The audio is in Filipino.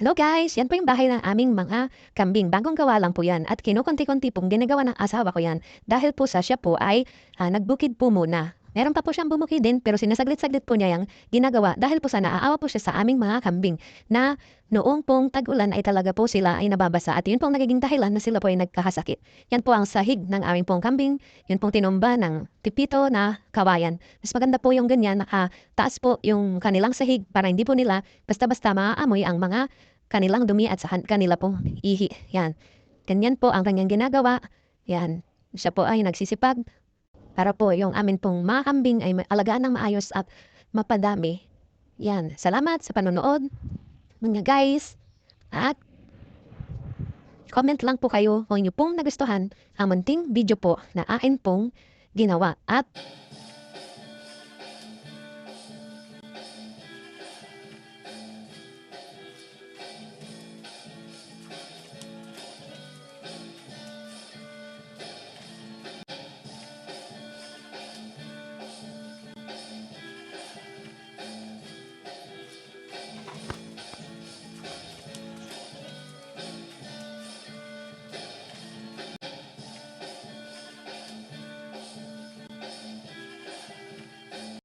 Hello guys, yan po yung bahay ng aming mga kambing. Bagong gawa lang po yan at kinukunti-kunti pong ginagawa ng asawa ko yan dahil po siya po ay nagbukid po muna. Meron pa po siyang bumukid din pero sinasaglit-saglit po niya yung ginagawa dahil po sa naaawa po siya sa aming mga kambing na noong pong tag-ulan ay talaga po sila ay nababasa at yun pong nagiging dahilan na sila po ay nagkakasakit. Yan po ang sahig ng aming pong kambing, yun pong tinumba ng tipito na kawayan. Mas maganda po yung ganyan, taas po yung kanilang sahig para hindi po nila basta-basta maaamoy ang mga kanilang dumi at sa kanila pong ihi. Yan. Ganyan po ang kanyang ginagawa. Yan. Siya po ay nagsisipag para po yung amin pong mga kambing ay alagaan ng maayos at mapadami. Yan. Salamat sa panonood, mga guys. At comment lang po kayo kung inyo pong nagustuhan ang munting video po na akin pong ginawa. At